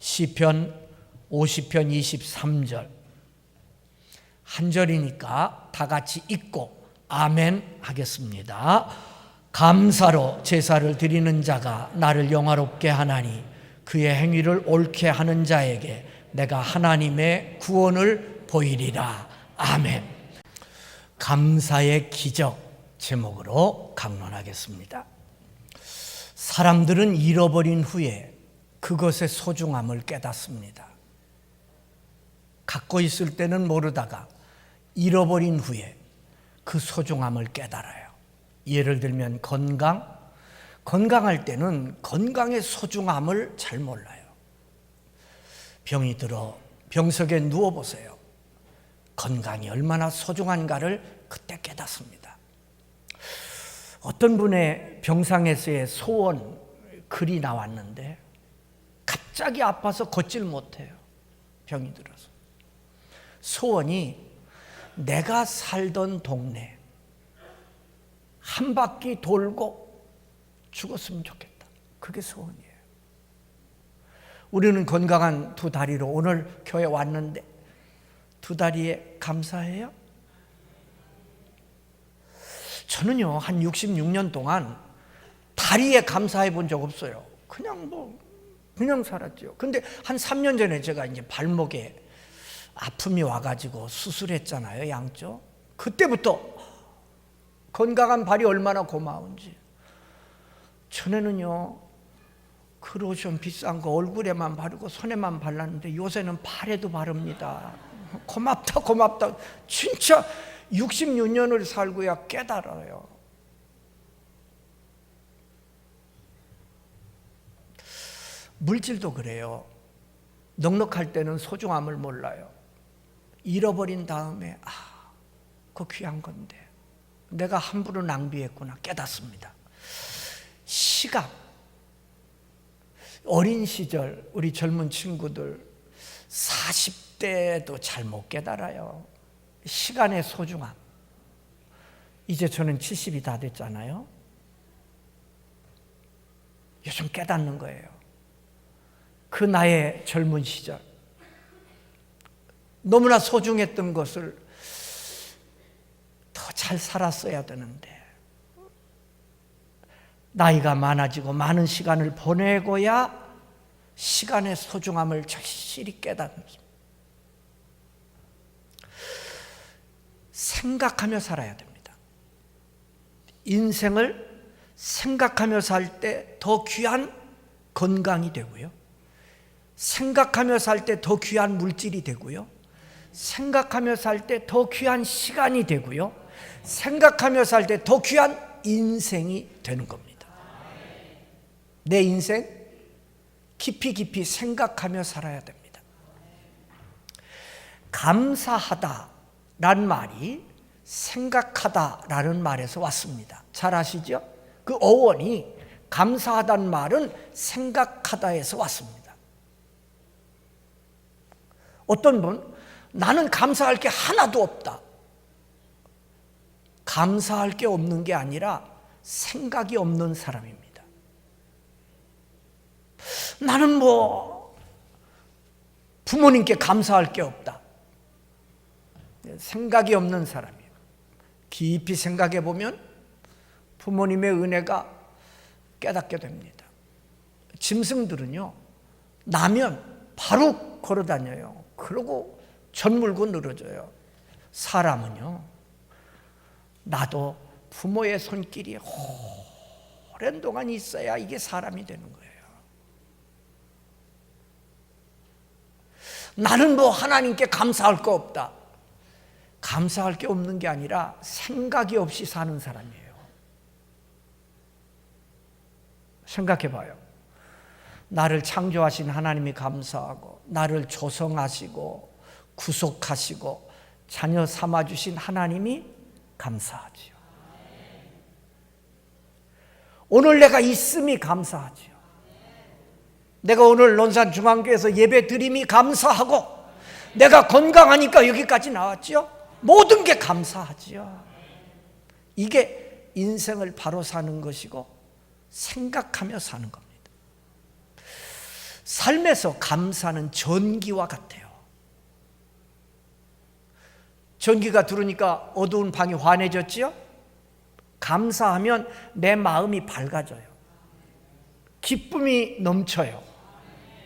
시편 50편 23절 한 절이니까 다 같이 읽고 아멘 하겠습니다. 감사로 제사를 드리는 자가 나를 영화롭게 하나니 그의 행위를 옳게 하는 자에게 내가 하나님의 구원을 보이리라. 아멘. 감사의 기적 제목으로 강론하겠습니다. 사람들은 잃어버린 후에 그것의 소중함을 깨닫습니다. 갖고 있을 때는 모르다가 잃어버린 후에 그 소중함을 깨달아요. 예를 들면 건강할 때는 건강의 소중함을 잘 몰라요. 병이 들어 병석에 누워보세요. 건강이 얼마나 소중한가를 그때 깨닫습니다. 어떤 분의 병상에서의 소원 글이 나왔는데 갑자기 아파서 걷질 못해요. 병이 들어서. 소원이 내가 살던 동네 한 바퀴 돌고 죽었으면 좋겠다. 그게 소원이에요. 우리는 건강한 두 다리로 오늘 교회 왔는데 두 다리에 감사해요? 저는요, 한 66년 동안 다리에 감사해 본 적 없어요. 그냥 살았죠. 근데 한 3년 전에 제가 이제 발목에 아픔이 와가지고 수술했잖아요, 양쪽. 그때부터 건강한 발이 얼마나 고마운지. 전에는요, 그 로션 비싼 거 얼굴에만 바르고 손에만 발랐는데 요새는 발에도 바릅니다. 고맙다. 진짜 66년을 살고야 깨달아요. 물질도 그래요. 넉넉할 때는 소중함을 몰라요. 잃어버린 다음에 그거 귀한 건데 내가 함부로 낭비했구나 깨닫습니다. 시각, 어린 시절 우리 젊은 친구들 40대도 잘 못 깨달아요. 시간의 소중함. 이제 저는 70이 다 됐잖아요. 요즘 깨닫는 거예요. 그 나의 젊은 시절 너무나 소중했던 것을 더 잘 살았어야 되는데 나이가 많아지고 많은 시간을 보내고야 시간의 소중함을 절실히 깨닫습니다. 생각하며 살아야 됩니다. 인생을 생각하며 살 때 더 귀한 건강이 되고요. 생각하며 살 때 더 귀한 물질이 되고요. 생각하며 살 때 더 귀한 시간이 되고요. 생각하며 살 때 더 귀한 인생이 되는 겁니다. 내 인생 깊이 생각하며 살아야 됩니다. 감사하다라는 말이 생각하다라는 말에서 왔습니다. 잘 아시죠? 그 어원이 감사하다는 말은 생각하다에서 왔습니다. 어떤 분, 나는 감사할 게 하나도 없다. 감사할 게 없는 게 아니라 생각이 없는 사람입니다. 나는 부모님께 감사할 게 없다. 생각이 없는 사람이에요. 깊이 생각해 보면 부모님의 은혜가 깨닫게 됩니다. 짐승들은요, 나면 바로 걸어 다녀요. 그러고 젖 물고 늘어져요. 사람은요, 나도 부모의 손길이 오랜 동안 있어야 이게 사람이 되는 거예요. 나는 하나님께 감사할 거 없다. 감사할 게 없는 게 아니라 생각이 없이 사는 사람이에요. 생각해 봐요. 나를 창조하신 하나님이 감사하고 나를 조성하시고 구속하시고 자녀 삼아주신 하나님이 감사하지요. 오늘 내가 있음이 감사하지요. 내가 오늘 논산중앙교회에서 예배 드림이 감사하고 내가 건강하니까 여기까지 나왔죠. 모든 게 감사하지요. 이게 인생을 바로 사는 것이고 생각하며 사는 겁니다. 삶에서 감사는 전기와 같아요. 전기가 들어오니까 어두운 방이 환해졌지요? 감사하면 내 마음이 밝아져요. 기쁨이 넘쳐요.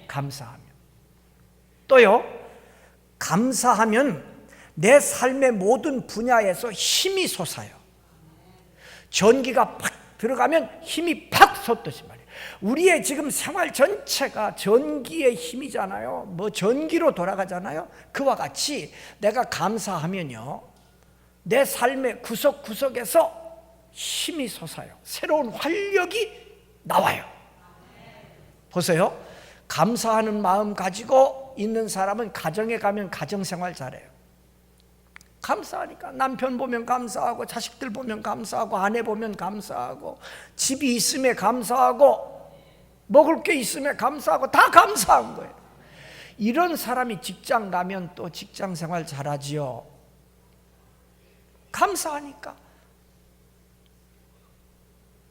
감사하면. 또요, 감사하면 내 삶의 모든 분야에서 힘이 솟아요. 전기가 팍 들어가면 힘이 팍 솟듯이 말이에요. 우리의 지금 생활 전체가 전기의 힘이잖아요. 뭐 전기로 돌아가잖아요. 그와 같이 내가 감사하면요, 내 삶의 구석구석에서 힘이 솟아요. 새로운 활력이 나와요. 보세요. 감사하는 마음 가지고 있는 사람은 가정에 가면 가정생활 잘해요. 감사하니까 남편 보면 감사하고, 자식들 보면 감사하고, 아내 보면 감사하고, 집이 있음에 감사하고, 먹을 게 있음에 감사하고, 다 감사한 거예요. 이런 사람이 직장 가면 또 직장 생활 잘하지요. 감사하니까.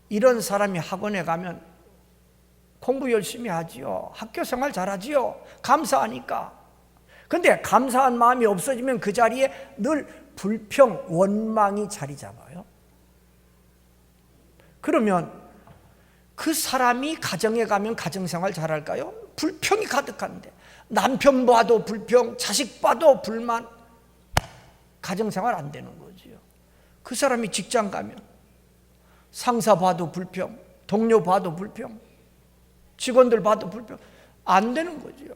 이런 사람이 학원에 가면 공부 열심히 하지요. 학교 생활 잘하지요. 감사하니까. 근데 감사한 마음이 없어지면 그 자리에 늘 불평, 원망이 자리 잡아요. 그러면 그 사람이 가정에 가면 가정생활 잘할까요? 불평이 가득한데, 남편 봐도 불평, 자식 봐도 불만, 가정생활 안 되는 거지요. 그 사람이 직장 가면 상사 봐도 불평, 동료 봐도 불평, 직원들 봐도 불평, 안 되는 거지요.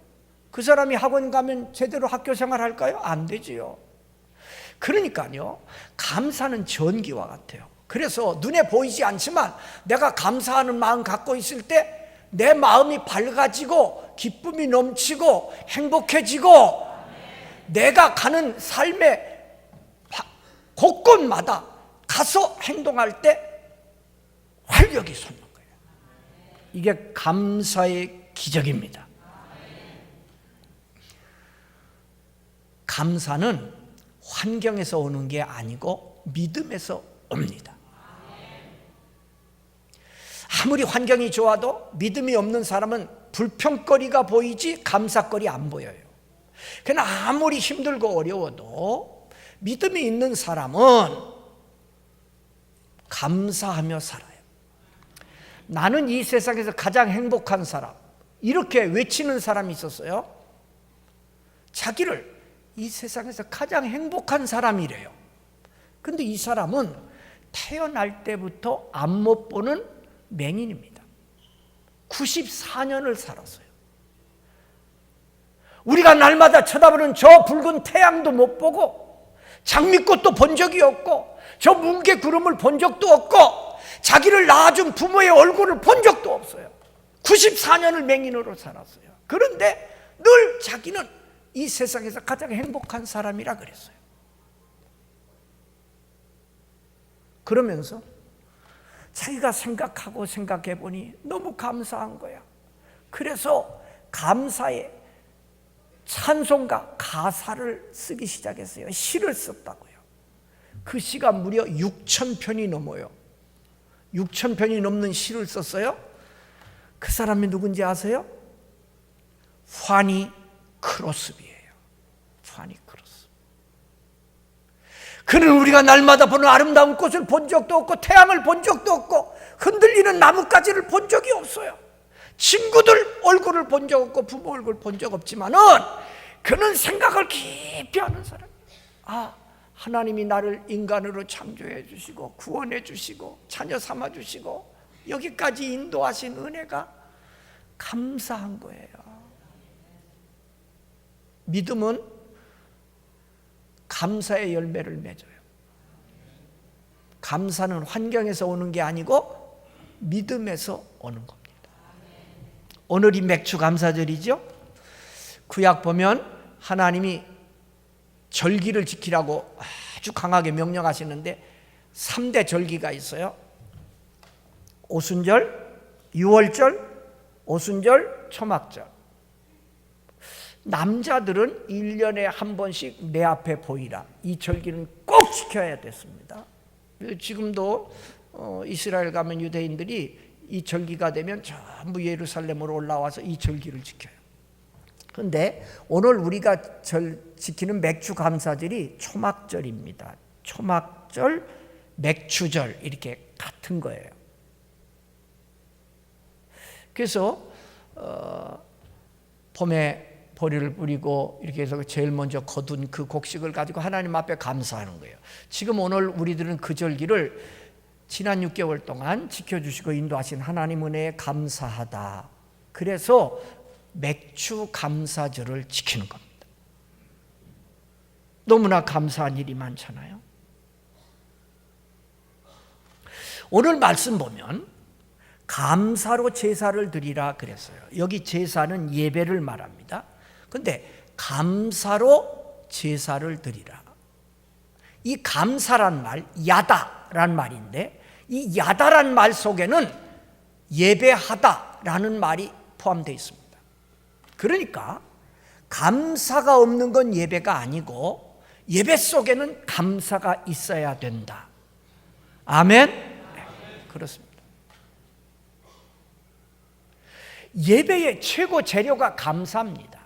그 사람이 학원 가면 제대로 학교 생활 할까요? 안 되지요. 그러니까요, 감사는 전기와 같아요. 그래서 눈에 보이지 않지만 내가 감사하는 마음 갖고 있을 때 내 마음이 밝아지고 기쁨이 넘치고 행복해지고, 내가 가는 삶의 곳곳마다 가서 행동할 때 활력이 솟는 거예요. 이게 감사의 기적입니다. 감사는 환경에서 오는 게 아니고 믿음에서 옵니다. 아무리 환경이 좋아도 믿음이 없는 사람은 불평거리가 보이지 감사거리 안 보여요. 그러나 아무리 힘들고 어려워도 믿음이 있는 사람은 감사하며 살아요. 나는 이 세상에서 가장 행복한 사람, 이렇게 외치는 사람이 있었어요. 자기를 이 세상에서 가장 행복한 사람이래요. 근데 이 사람은 태어날 때부터 앞 못 보는 맹인입니다. 94년을 살았어요. 우리가 날마다 쳐다보는 저 붉은 태양도 못 보고, 장미꽃도 본 적이 없고, 저 뭉게 구름을 본 적도 없고, 자기를 낳아준 부모의 얼굴을 본 적도 없어요. 94년을 맹인으로 살았어요. 그런데 늘 자기는 이 세상에서 가장 행복한 사람이라 그랬어요. 그러면서 자기가 생각하고 생각해 보니 너무 감사한 거야. 그래서 감사의 찬송가 가사를 쓰기 시작했어요. 시를 썼다고요. 그 시가 무려 6,000편이 넘어요. 6,000편이 넘는 시를 썼어요. 그 사람이 누군지 아세요? 파니 크로스비예요. 파니 크로스비. 그는 우리가 날마다 보는 아름다운 꽃을 본 적도 없고, 태양을 본 적도 없고, 흔들리는 나뭇가지를 본 적이 없어요. 친구들 얼굴을 본 적 없고, 부모 얼굴 본 적 없지만은 그는 생각을 깊이 하는 사람이에요. 아, 하나님이 나를 인간으로 창조해 주시고 구원해 주시고 자녀 삼아 주시고 여기까지 인도하신 은혜가 감사한 거예요. 믿음은 감사의 열매를 맺어요. 감사는 환경에서 오는 게 아니고 믿음에서 오는 겁니다. 오늘이 맥주 감사절이죠. 구약 보면 하나님이 절기를 지키라고 아주 강하게 명령하시는데 3대 절기가 있어요. 오순절, 유월절, 오순절, 초막절. 남자들은 1년에 한 번씩 내 앞에 보이라. 이 절기는 꼭 지켜야 됐습니다. 지금도 이스라엘 가면 유대인들이 이 절기가 되면 전부 예루살렘으로 올라와서 이 절기를 지켜요. 그런데 오늘 우리가 지키는 맥주 감사절이 초막절입니다. 초막절, 맥주절 이렇게 같은 거예요. 그래서 봄에 보리를 뿌리고 이렇게 해서 제일 먼저 거둔 그 곡식을 가지고 하나님 앞에 감사하는 거예요. 지금 오늘 우리들은 그 절기를 지난 6개월 동안 지켜주시고 인도하신 하나님 은혜에 감사하다. 그래서 맥주 감사절을 지키는 겁니다. 너무나 감사한 일이 많잖아요. 오늘 말씀 보면 감사로 제사를 드리라 그랬어요. 여기 제사는 예배를 말합니다. 그런데 감사로 제사를 드리라. 이 감사란 말, 야다란 말인데 이 야다란 말 속에는 예배하다라는 말이 포함되어 있습니다. 그러니까 감사가 없는 건 예배가 아니고 예배 속에는 감사가 있어야 된다. 아멘? 네, 그렇습니다. 예배의 최고 재료가 감사입니다.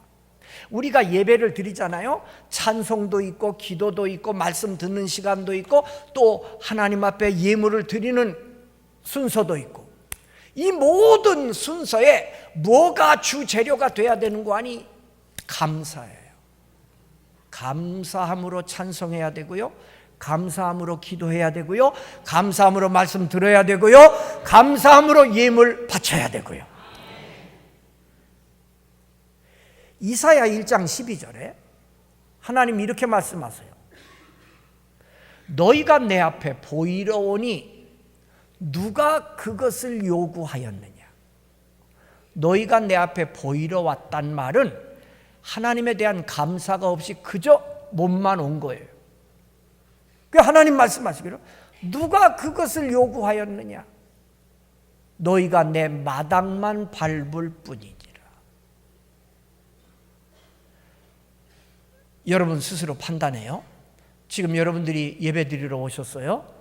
우리가 예배를 드리잖아요. 찬송도 있고 기도도 있고 말씀 듣는 시간도 있고 또 하나님 앞에 예물을 드리는 순서도 있고 이 모든 순서에 뭐가 주 재료가 돼야 되는 거 아니? 감사예요. 감사함으로 찬송해야 되고요. 감사함으로 기도해야 되고요. 감사함으로 말씀 들어야 되고요. 감사함으로 예물 바쳐야 되고요. 이사야 1장 12절에 하나님 이렇게 말씀하세요. 너희가 내 앞에 보이러 오니 누가 그것을 요구하였느냐? 너희가 내 앞에 보이러 왔단 말은 하나님에 대한 감사가 없이 그저 몸만 온 거예요. 그 하나님 말씀하시기로 누가 그것을 요구하였느냐? 너희가 내 마당만 밟을 뿐이니라. 여러분 스스로 판단해요. 지금 여러분들이 예배 드리러 오셨어요?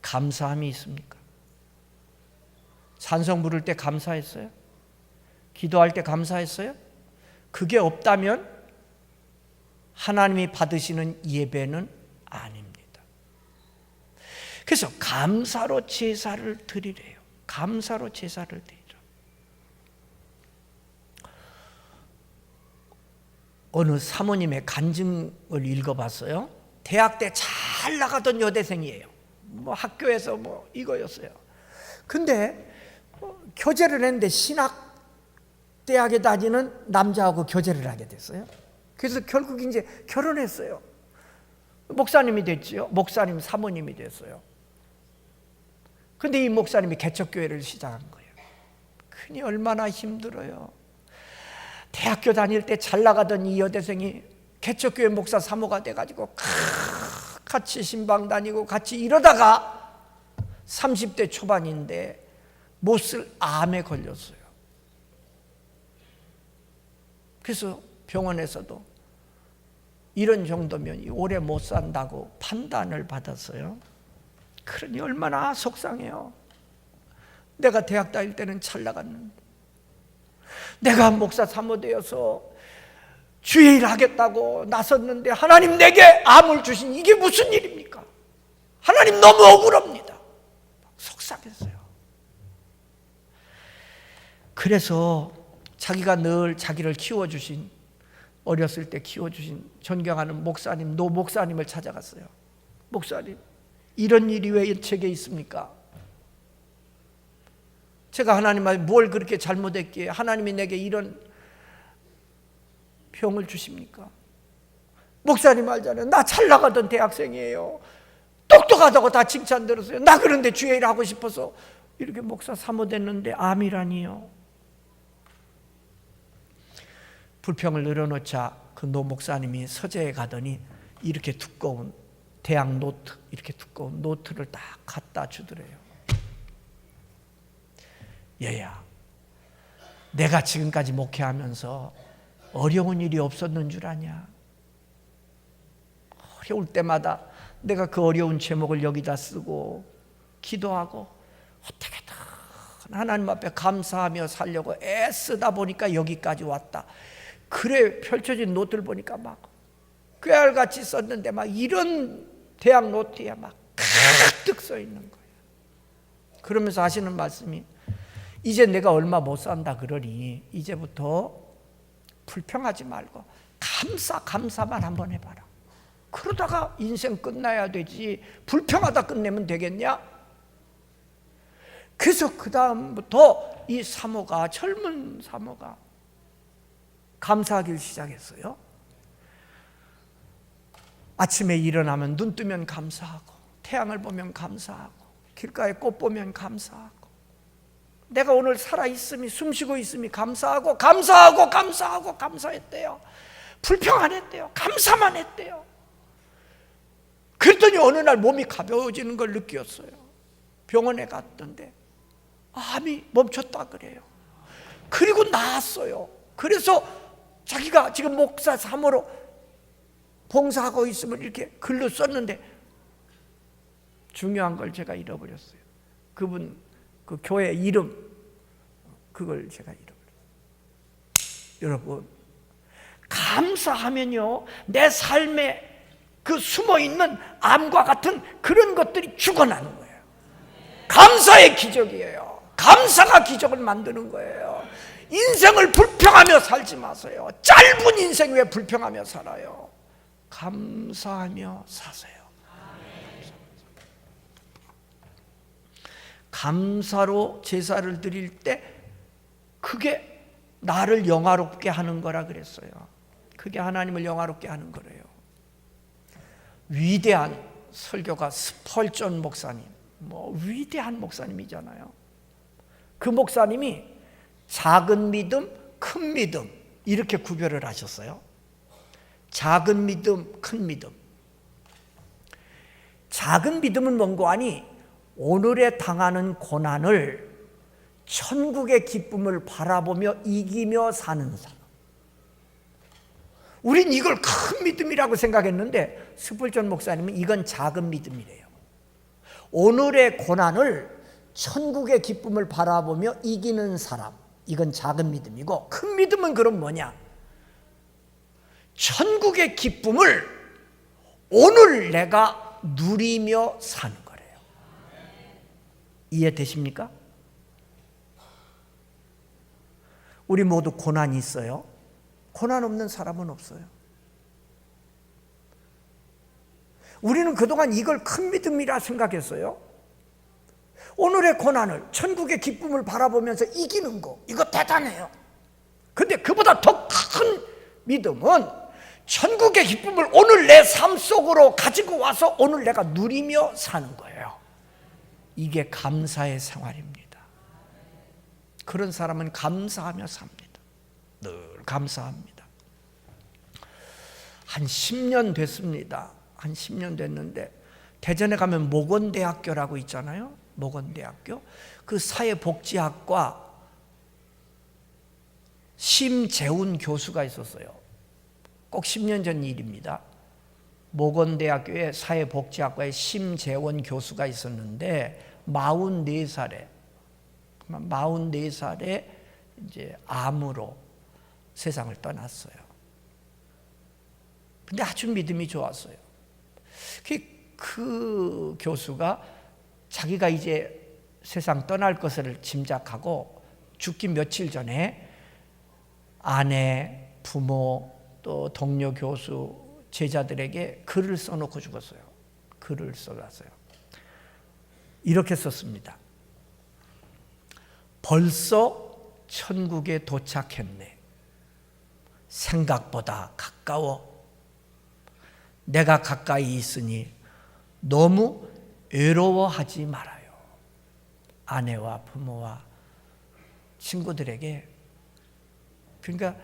감사함이 있습니까? 찬송 부를 때 감사했어요? 기도할 때 감사했어요? 그게 없다면 하나님이 받으시는 예배는 아닙니다. 그래서 감사로 제사를 드리래요. 감사로 제사를 드리라. 어느 사모님의 간증을 읽어봤어요. 대학 때 잘 나가던 여대생이에요. 뭐 학교에서 뭐 이거였어요. 근데 교제를 했는데 신학대학에 다니는 남자하고 교제를 하게 됐어요. 그래서 결국 이제 결혼했어요. 목사님이 됐지요. 목사님 사모님이 됐어요. 근데 이 목사님이 개척교회를 시작한 거예요. 그니 얼마나 힘들어요. 대학교 다닐 때 잘 나가던 이 여대생이 개척교회 목사 사모가 돼가지고 같이 신방 다니고 같이 이러다가 30대 초반인데 못쓸 암에 걸렸어요. 그래서 병원에서도 이런 정도면 오래 못 산다고 판단을 받았어요. 그러니 얼마나 속상해요. 내가 대학 다닐 때는 잘 나갔는데 내가 목사 사모되어서 주의 일 하겠다고 나섰는데 하나님 내게 암을 주신 이게 무슨 일입니까? 하나님 너무 억울합니다. 속상했어요. 그래서 자기가 늘 자기를 키워주신 어렸을 때 키워주신 존경하는 목사님 노 목사님을 찾아갔어요. 목사님 이런 일이 왜 제게 있습니까? 제가 하나님한테 뭘 그렇게 잘못했기에 하나님이 내게 이런 병을 주십니까? 목사님 알잖아요. 나 잘 나가던 대학생이에요. 똑똑하다고 다 칭찬 들었어요. 나 그런데 주의 일 하고 싶어서 이렇게 목사 사모됐는데 암이라니요. 불평을 늘어놓자 그 노 목사님이 서재에 가더니 이렇게 두꺼운 대학 노트, 이렇게 두꺼운 노트를 딱 갖다 주더래요. 얘야, 내가 지금까지 목회하면서 어려운 일이 없었는 줄 아냐? 어려울 때마다 내가 그 어려운 제목을 여기다 쓰고 기도하고 하나님 앞에 감사하며 살려고 애쓰다 보니까 여기까지 왔다. 글에 펼쳐진 노트를 보니까 막 꾀알같이 썼는데 막 이런 대학 노트에 막 가득 써 있는 거예요. 그러면서 하시는 말씀이, 이제 내가 얼마 못 산다 그러니 이제부터 불평하지 말고 감사만 한번 해봐라. 그러다가 인생 끝나야 되지 불평하다 끝내면 되겠냐? 그래서 그 다음부터 이 사모가, 젊은 사모가 감사하기를 시작했어요. 아침에 일어나면 눈 뜨면 감사하고, 태양을 보면 감사하고, 길가에 꽃 보면 감사하고, 내가 오늘 살아있음이, 숨쉬고 있음이 감사하고 감사했대요. 불평 안 했대요. 감사만 했대요. 그랬더니 어느 날 몸이 가벼워지는 걸 느꼈어요. 병원에 갔던데 암이 멈췄다 그래요. 그리고 나았어요. 그래서 자기가 지금 목사 사모로 봉사하고 있음을 이렇게 글로 썼는데, 중요한 걸 제가 잃어버렸어요. 그분 그 교회 이름, 그걸 제가 잃어버렸어요. 여러분, 감사하면요 내 삶에 그 숨어있는 암과 같은 그런 것들이 죽어나는 거예요. 감사의 기적이에요. 감사가 기적을 만드는 거예요. 인생을 불평하며 살지 마세요. 짧은 인생 왜 불평하며 살아요? 감사하며 사세요. 감사로 제사를 드릴 때 그게 나를 영화롭게 하는 거라 그랬어요. 그게 하나님을 영화롭게 하는 거래요. 위대한 설교가 스펄전 목사님, 위대한 목사님이잖아요. 그 목사님이 작은 믿음, 큰 믿음 이렇게 구별을 하셨어요. 작은 믿음, 큰 믿음. 작은 믿음은 뭔고 하니, 오늘에 당하는 고난을 천국의 기쁨을 바라보며 이기며 사는 사람. 우린 이걸 큰 믿음이라고 생각했는데 스펄전 목사님은 이건 작은 믿음이래요. 오늘의 고난을 천국의 기쁨을 바라보며 이기는 사람, 이건 작은 믿음이고, 큰 믿음은 그럼 뭐냐? 천국의 기쁨을 오늘 내가 누리며 사는 거래요. 이해되십니까? 우리 모두 고난이 있어요. 고난 없는 사람은 없어요. 우리는 그동안 이걸 큰 믿음이라 생각했어요. 오늘의 고난을, 천국의 기쁨을 바라보면서 이기는 거, 이거 대단해요. 근데 그보다 더 큰 믿음은 천국의 기쁨을 오늘 내 삶 속으로 가지고 와서 오늘 내가 누리며 사는 거예요. 이게 감사의 생활입니다. 그런 사람은 감사하며 삽니다. 늘 감사합니다. 한 10년 됐습니다. 한 10년 됐는데 대전에 가면 모건대학교라고 있잖아요. 모건대학교. 그 사회복지학과 심재훈 교수가 있었어요. 꼭 10년 전 일입니다. 모건대학교의 사회복지학과에 심재원 교수가 있었는데 44살에 이제 암으로 세상을 떠났어요. 근데 아주 믿음이 좋았어요. 그 교수가 자기가 이제 세상 떠날 것을 짐작하고 죽기 며칠 전에 아내, 부모, 또 동료 교수, 제자들에게 글을 써놓고 죽었어요. 글을 써놨어요. 이렇게 썼습니다. 벌써 천국에 도착했네. 생각보다 가까워. 내가 가까이 있으니 너무 외로워하지 말아요. 아내와 부모와 친구들에게. 그러니까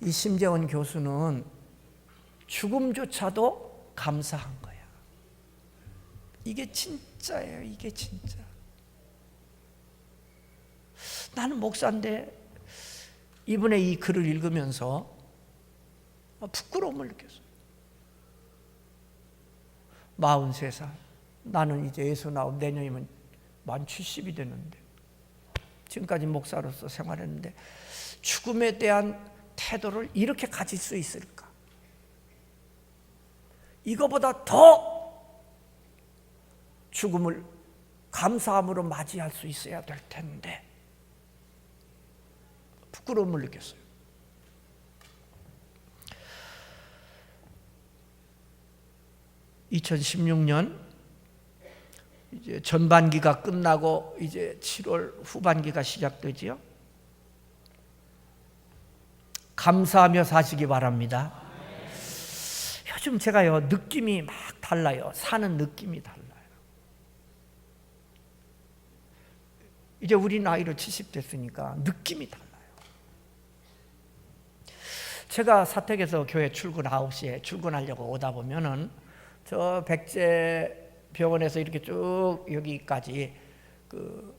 이 심재원 교수는 죽음조차도 감사한 거야. 이게 진짜예요. 이게 진짜. 나는 목사인데 이분의 이 글을 읽으면서 부끄러움을 느꼈어요. 43살. 나는 이제 69, 내년이면 만 70이 되는데 지금까지 목사로서 생활했는데 죽음에 대한 태도를 이렇게 가질 수 있을까? 이거보다 더 죽음을 감사함으로 맞이할 수 있어야 될 텐데 부끄러움을 느꼈어요. (2016년) 이제 전반기가 끝나고 이제 7월 후반기가 시작되지요. 감사하며 사시기 바랍니다. 요즘 제가요 느낌이 막 달라요. 사는 느낌이 달라요. 이제 우리 나이로 70 됐으니까 느낌이 달라요. 제가 사택에서 교회 출근 9시에 출근하려고 오다 보면은 저 백제 병원에서 이렇게 쭉 여기까지 그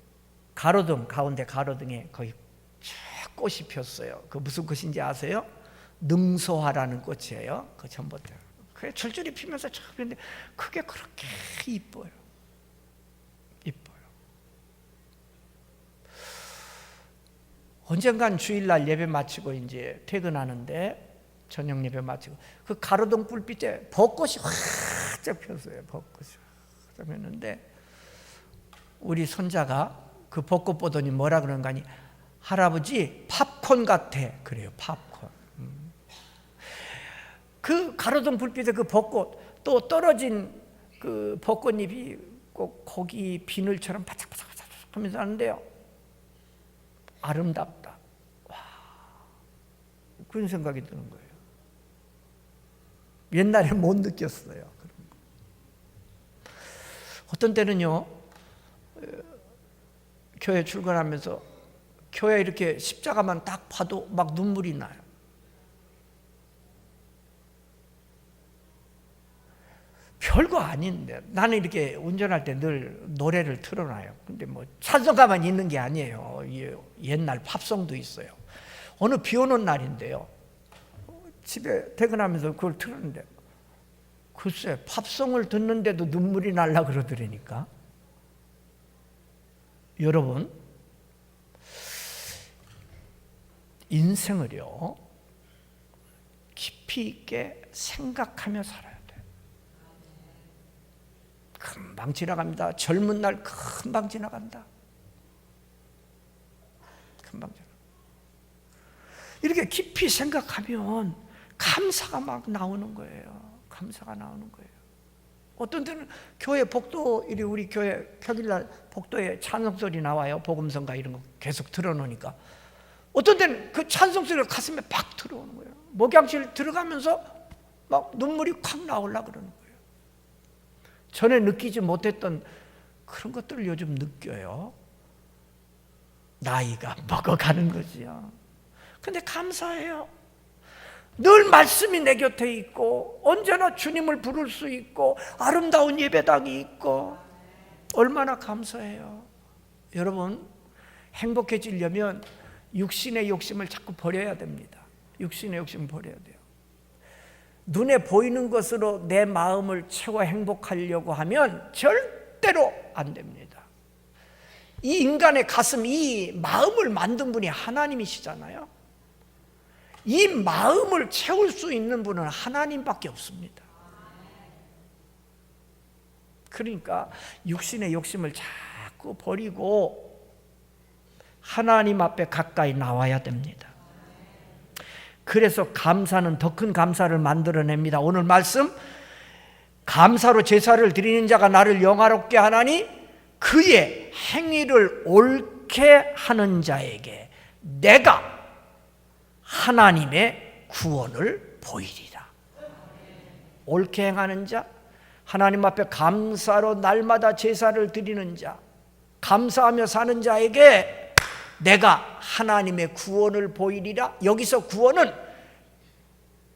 가로등 가운데 가로등에 거의 쫙 꽃이 폈어요. 그 무슨 꽃인지 아세요? 능소화라는 꽃이에요. 그 전부터 그게 줄줄이 피면서 쫙 피는데 그게 그렇게 이뻐요. 이뻐요. 언젠간 주일날 예배 마치고 이제 퇴근하는데 저녁 예배 마치고 그 가로등 불빛에 벚꽃이 활짝 폈어요. 벚꽃이 활짝 폈는데 우리 손자가 그 벚꽃 보더니 뭐라 그러는가 하니 할아버지 팝콘 같아 그래요. 팝콘. 그 가로등 불빛에 그 벚꽃 또 떨어진 그 벚꽃잎이 꼭 고기 비늘처럼 바짝바짝 하면서 하는데요. 아름답다. 와, 그런 생각이 드는 거예요. 옛날에 못 느꼈어요. 그런 거. 어떤 때는요, 교회 출근하면서 교회 이렇게 십자가만 딱 봐도 막 눈물이 나요. 별거 아닌데 나는 이렇게 운전할 때 늘 노래를 틀어놔요. 근데 뭐 찬송가만 있는 게 아니에요. 옛날 팝송도 있어요. 어느 비 오는 날인데요, 집에 퇴근하면서 그걸 틀었는데 글쎄 팝송을 듣는데도 눈물이 날라 그러더라니까. 여러분, 인생을요 깊이 있게 생각하며 살아요. 금방 지나갑니다. 젊은 날 금방 지나간다. 금방 지나간다. 이렇게 깊이 생각하면 감사가 막 나오는 거예요. 감사가 나오는 거예요. 어떤 때는 교회 복도, 우리 교회 평일날 복도에 찬송소리 나와요. 복음성가 이런 거 계속 틀어놓으니까 어떤 때는 그 찬송소리가 가슴에 팍 들어오는 거예요. 목양실 들어가면서 막 눈물이 콱 나오려고 그러는 거예요. 전에 느끼지 못했던 그런 것들을 요즘 느껴요. 나이가 먹어가는 거지요. 근데 감사해요. 늘 말씀이 내 곁에 있고 언제나 주님을 부를 수 있고 아름다운 예배당이 있고 얼마나 감사해요. 여러분, 행복해지려면 육신의 욕심을 자꾸 버려야 됩니다. 육신의 욕심을 버려야 돼요. 눈에 보이는 것으로 내 마음을 채워 행복하려고 하면 절대로 안 됩니다. 이 인간의 가슴, 이 마음을 만든 분이 하나님이시잖아요. 이 마음을 채울 수 있는 분은 하나님밖에 없습니다. 그러니까 육신의 욕심을 자꾸 버리고 하나님 앞에 가까이 나와야 됩니다. 그래서 감사는 더 큰 감사를 만들어냅니다. 오늘 말씀, 감사로 제사를 드리는 자가 나를 영화롭게 하나니 그의 행위를 옳게 하는 자에게 내가 하나님의 구원을 보이리라. 옳게 행하는 자, 하나님 앞에 감사로 날마다 제사를 드리는 자, 감사하며 사는 자에게 내가 하나님의 구원을 보이리라. 여기서 구원은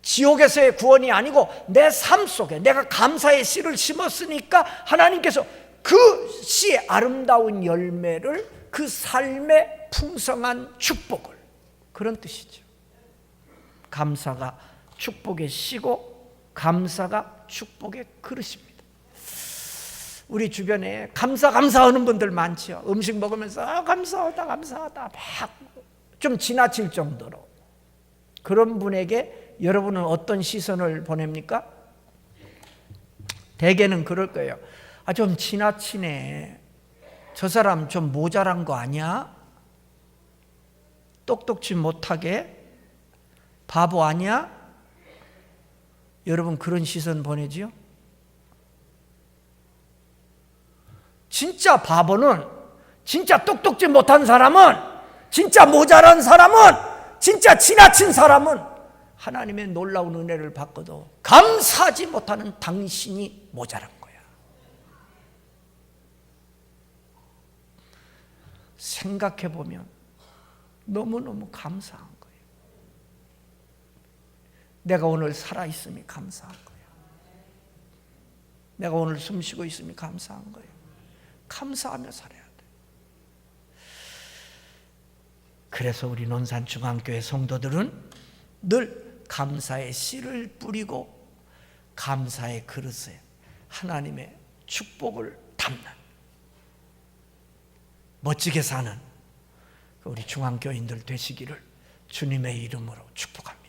지옥에서의 구원이 아니고 내 삶 속에 내가 감사의 씨를 심었으니까 하나님께서 그 씨의 아름다운 열매를, 그 삶의 풍성한 축복을, 그런 뜻이죠. 감사가 축복의 씨고 감사가 축복의 그릇입니다. 우리 주변에 감사하는 분들 많죠. 음식 먹으면서 감사하다 막 좀 지나칠 정도로. 그런 분에게 여러분은 어떤 시선을 보냅니까? 대개는 그럴 거예요. 좀 지나치네. 저 사람 좀 모자란 거 아니야? 똑똑지 못하게? 바보 아니야? 여러분 그런 시선 보내지요? 진짜 바보는, 진짜 똑똑지 못한 사람은, 진짜 모자란 사람은, 진짜 지나친 사람은 하나님의 놀라운 은혜를 받고도 감사하지 못하는 당신이 모자란 거야. 생각해 보면 너무너무 감사한 거예요. 내가 오늘 살아있음이 감사한 거예요. 내가 오늘 숨 쉬고 있음이 감사한 거예요. 감사하며 살아야 돼. 그래서 우리 논산중앙교회 성도들은 늘 감사의 씨를 뿌리고 감사의 그릇에 하나님의 축복을 담는 멋지게 사는 우리 중앙교인들 되시기를 주님의 이름으로 축복합니다.